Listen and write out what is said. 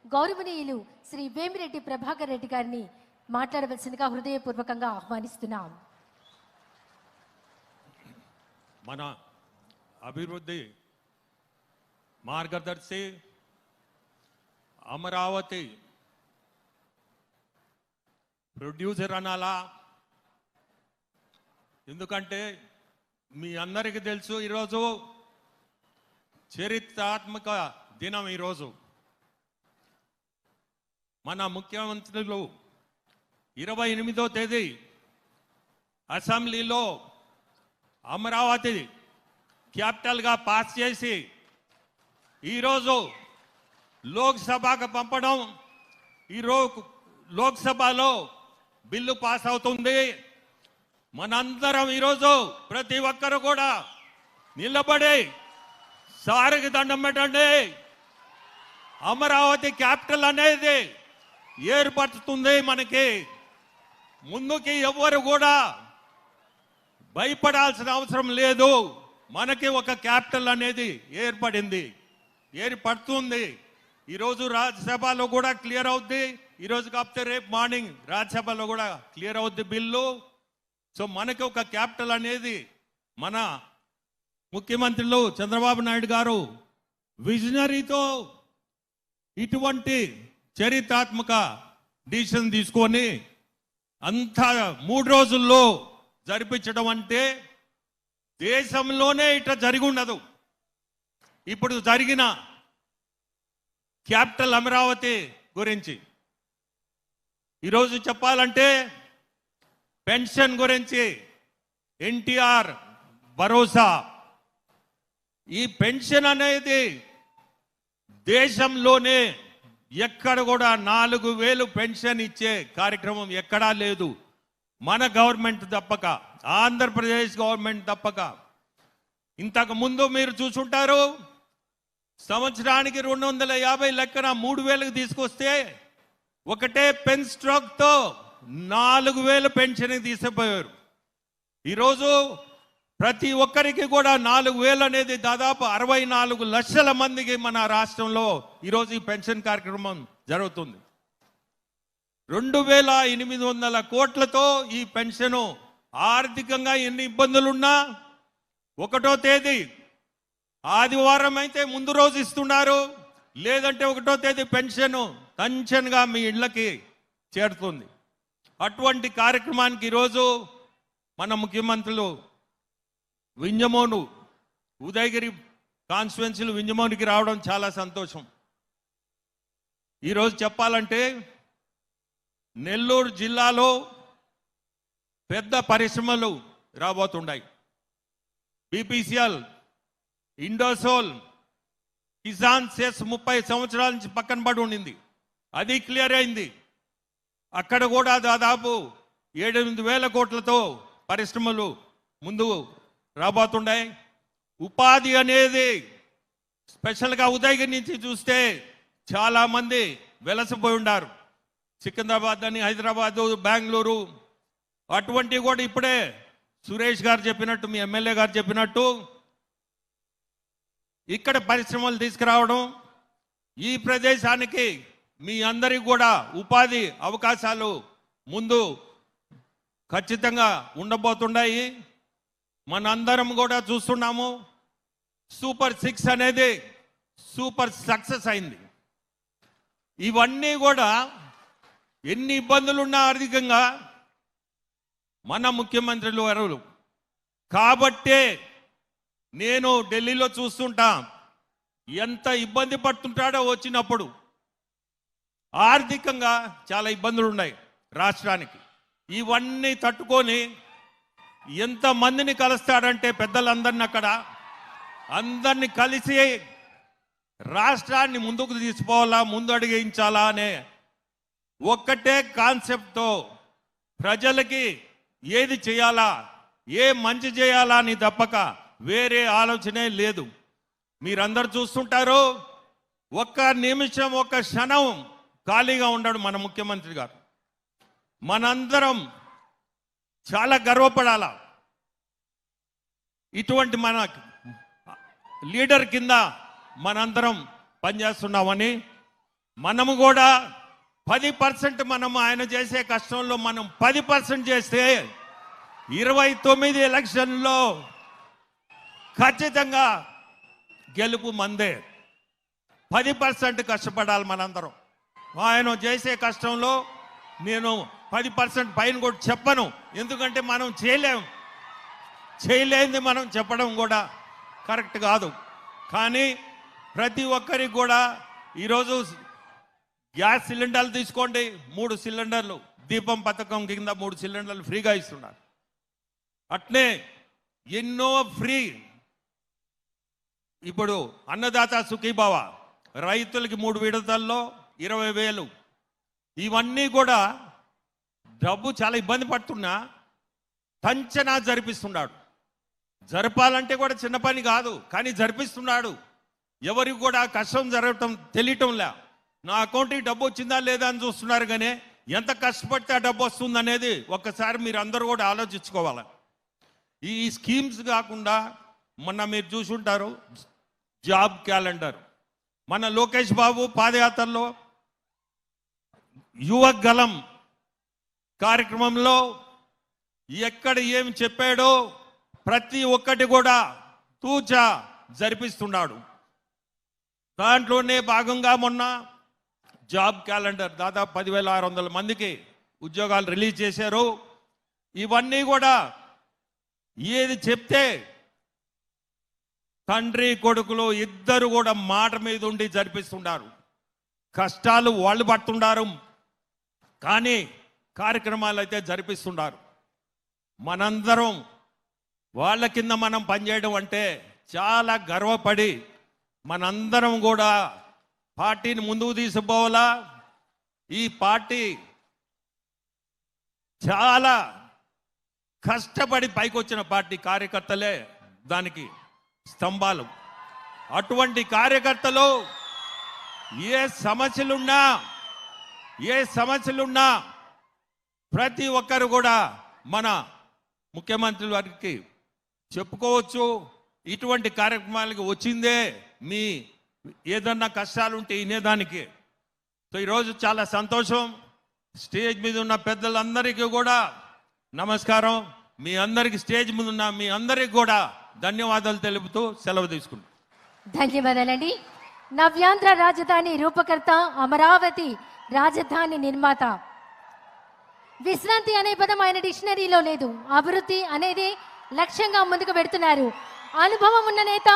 గౌరవనీయులు శ్రీ వేమిరెడ్డి ప్రభాకర్ రెడ్డి గారిని మాట్లాడవలసిందిగా హృదయపూర్వకంగా ఆహ్వానిస్తున్నాం. మన అభివృద్ధి మార్గదర్శి అమరావతి ప్రొడ్యూసర్ అనాలా? ఎందుకంటే మీ అందరికీ తెలుసు, ఈరోజు చరిత్రాత్మక దినం. ఈరోజు మన ముఖ్యమంత్రులు 28వ తేదీ అసెంబ్లీలో అమరావతి క్యాపిటల్గా పాస్ చేసి ఈరోజు లోక్సభకు పంపడం, ఈరోజు లోక్సభలో బిల్లు పాస్ అవుతుంది. మనందరం ఈరోజు ప్రతి ఒక్కరు కూడా నిలబడి సారికి దండం పెట్టండి. అమరావతి క్యాపిటల్ అనేది ఏర్పడుతుంది. మనకి ముందుకి ఎవరు కూడా భయపడాల్సిన అవసరం లేదు. మనకి ఒక క్యాపిటల్ అనేది ఏర్పడుతుంది. ఈరోజు రాజ్యసభలో కూడా క్లియర్ అవుద్ది. ఈరోజు కాకపోతే రేపు మార్నింగ్ రాజ్యసభలో కూడా క్లియర్ అవుద్ది బిల్లు. సో మనకి ఒక క్యాపిటల్ అనేది మన ముఖ్యమంత్రులు చంద్రబాబు నాయుడు గారు విజనరీతో ఇటువంటి చరిత్రాత్మక డిసిషన్ తీసుకొని అంతా 3 రోజుల్లో జరిపించడం అంటే దేశంలోనే ఇట్లా జరిగి ఉండదు. ఇప్పుడు జరిగిన క్యాపిటల్ అమరావతి గురించి ఈరోజు చెప్పాలంటే పెన్షన్ గురించి ఎన్టీఆర్ భరోసా, ఈ పెన్షన్ అనేది దేశంలోనే ఎక్కడ కూడా 4000 పెన్షన్ ఇచ్చే కార్యక్రమం ఎక్కడా లేదు. మన గవర్నమెంట్ తప్పక, ఆంధ్రప్రదేశ్ గవర్నమెంట్ తప్పక. ఇంతకు ముందు మీరు చూసుంటారు, సంవత్సరానికి 250 లెక్కన 3000కి తీసుకొస్తే ఒకటే పెన్ స్ట్రోక్తో 4000 పెన్షన్ తీసుకుపోయారు. ఈరోజు ప్రతి ఒక్కరికి కూడా 4000 అనేది దాదాపు 64 లక్షల మందికి మన రాష్ట్రంలో ఈరోజు ఈ పెన్షన్ కార్యక్రమం జరుగుతుంది. 2800 కోట్లతో ఈ పెన్షన్ ఆర్థికంగా ఎన్ని ఇబ్బందులున్నా 1వ తేదీ ఆదివారం అయితే ముందు రోజు ఇస్తున్నారు, లేదంటే 1వ తేదీ పెన్షన్ టెన్షన్గా మీ ఇళ్ళకి చేరుతుంది. అటువంటి కార్యక్రమానికి ఈరోజు మన ముఖ్యమంత్రులు వింజమోను, ఉదయగిరి కాన్స్టిట్యున్సీలు వింజమోనికి రావడం చాలా సంతోషం. ఈరోజు చెప్పాలంటే నెల్లూరు జిల్లాలో పెద్ద పరిశ్రమలు రాబోతున్నాయి. బీపీసీఎల్, ఇండోసోల్, కిసాన్ సెస్ 30 సంవత్సరాల నుంచి పక్కన పడి ఉండింది, అది క్లియర్ అయింది. అక్కడ కూడా దాదాపు 7-8 కోట్లతో పరిశ్రమలు ముందు రాబోతున్నాయి. ఉపాధి అనేది స్పెషల్గా ఉదయగిరి నుంచి చూస్తే చాలా మంది వెలసిపోయి ఉన్నారు. సికింద్రాబాద్ అని, హైదరాబాదు, బెంగళూరు, అటువంటివి కూడా ఇప్పుడే సురేష్ గారు చెప్పినట్టు, మీ ఎమ్మెల్యే గారు చెప్పినట్టు ఇక్కడ పరిశ్రమలు తీసుకురావడం, ఈ ప్రదేశానికి మీ అందరికి కూడా ఉపాధి అవకాశాలు ముందు ఖచ్చితంగా ఉండబోతున్నాయి. మనందరం కూడా చూస్తున్నాము, సూపర్ 6 అనేది సూపర్ సక్సెస్ అయింది. ఇవన్నీ కూడా ఎన్ని ఇబ్బందులున్నా ఆర్థికంగా మన ముఖ్యమంత్రులు ఎవరు కాబట్టే నేను ఢిల్లీలో చూస్తుంటా ఎంత ఇబ్బంది పడుతుంటాడో. వచ్చినప్పుడు ఆర్థికంగా చాలా ఇబ్బందులు ఉన్నాయి రాష్ట్రానికి. ఇవన్నీ తట్టుకొని ఎంతమందిని కలుస్తాడంటే పెద్దలందరినీ, అక్కడ అందరినీ కలిసి రాష్ట్రాన్ని ముందుకు తీసుకోవాలా, ముందు అడిగించాలా అనే ఒక్కటే కాన్సెప్ట్తో ప్రజలకి ఏది చేయాలా, ఏ మంచి చేయాలా అని తప్పక వేరే ఆలోచనే లేదు. మీరందరూ చూస్తుంటారు, ఒక్క నిమిషం, ఒక్క క్షణం ఖాళీగా ఉండడు మన ముఖ్యమంత్రి గారు. మనందరం చాలా గర్వపడాల. ఇటువంటి మన లీడర్ కింద మనందరం పనిచేస్తున్నామని మనము కూడా 10% మనం ఆయన చేసే కష్టంలో మనం 10% చేస్తే 29 ఎలక్షన్లో ఖచ్చితంగా గెలుపు మందే. 10% కష్టపడాలి మనందరం. ఆయన చేసే కష్టంలో నేను 10% పైన కూడా చెప్పను, ఎందుకంటే మనం చేయలేనిది మనం చెప్పడం కూడా కరెక్ట్ కాదు. కానీ ప్రతి ఒక్కరికి కూడా ఈరోజు గ్యాస్ సిలిండర్లు తీసుకోండి, 3 సిలిండర్లు దీపం పథకం కింద 3 సిలిండర్లు ఫ్రీగా ఇస్తున్నారు. అట్నే ఎన్నో ఫ్రీ. ఇప్పుడు అన్నదాత సుఖీభావ రైతులకి 3 విడతల్లో 20,000. ఇవన్నీ కూడా డబ్బు చాలా ఇబ్బంది పడుతున్నా టంచనా జరిపిస్తున్నాడు. జరపాలంటే కూడా చిన్న పని కాదు, కానీ జరిపిస్తున్నాడు. ఎవరికి కూడా కష్టం జరగటం తెలియటంలే. నా అకౌంట్కి డబ్బు వచ్చిందా లేదా అని చూస్తున్నారు, కానీ ఎంత కష్టపడితే ఆ డబ్బు వస్తుంది అనేది ఒక్కసారి మీరు అందరూ కూడా ఆలోచించుకోవాలి. ఈ స్కీమ్స్ కాకుండా మొన్న మీరు చూసుంటారు జాబ్ క్యాలెండర్. మన లోకేష్ బాబు పాదయాత్రలో యువ గలం కార్యక్రమంలో ఎక్కడ ఏమి చెప్పాడో ప్రతి ఒక్కటి కూడా తూచా జరిపిస్తున్నాడు. దాంట్లోనే భాగంగా మొన్న జాబ్ క్యాలెండర్ దాదాపు 10,600 మందికి ఉద్యోగాలు రిలీజ్ చేశారు. ఇవన్నీ కూడా ఏది చెప్తే తండ్రి కొడుకులు ఇద్దరు కూడా మాట మీద ఉండి జరిపిస్తున్నారు. కష్టాలు వాళ్ళు పడుతున్నారు, కానీ కార్యక్రమాలు అయితే జరిపిస్తున్నారు. మనందరం వాళ్ళ కింద మనం పనిచేయడం అంటే చాలా గర్వపడి మనందరం కూడా పార్టీని ముందుకు తీసుకుపోవాలా. ఈ పార్టీ చాలా కష్టపడి పైకి వచ్చిన పార్టీ, కార్యకర్తలే దానికి స్తంభాలు. అటువంటి కార్యకర్తలు ఏ సమస్యలున్నా ప్రతి ఒక్కరు కూడా మన ముఖ్యమంత్రి వారికి చెప్పుకోవచ్చు. ఇటువంటి కార్యక్రమాలకి వచ్చిందే మీ ఏదన్నా కష్టాలుంటే వినేదానికి. సో ఈరోజు చాలా సంతోషం. స్టేజ్ మీద ఉన్న పెద్దలందరికీ కూడా నమస్కారం. మీ అందరికి స్టేజ్ మీద ఉన్న మీ అందరికి కూడా ధన్యవాదాలు తెలుపుతూ సెలవు తీసుకుంటాం. ధన్యవాదాలండి. నవ్యాంధ్ర రాజధాని రూపకర్త, అమరావతి రాజధాని నిర్మాత. విశ్రాంతి అనే పదం ఆయన డిక్షనరీలో లేదు. అభివృద్ధి అనేది లక్ష్యంగా ముందుకు పెడుతున్నారు. అనుభవం ఉన్న నేత.